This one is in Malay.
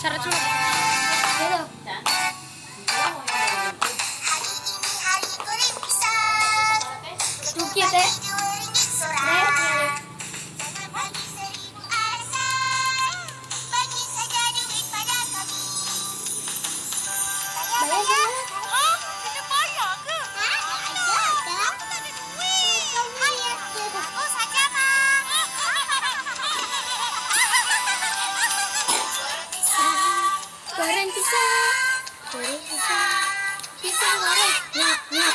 Syarat dulu. Gitu. Dukit ya. Goreng pisang, pisang goreng, nyat nyat.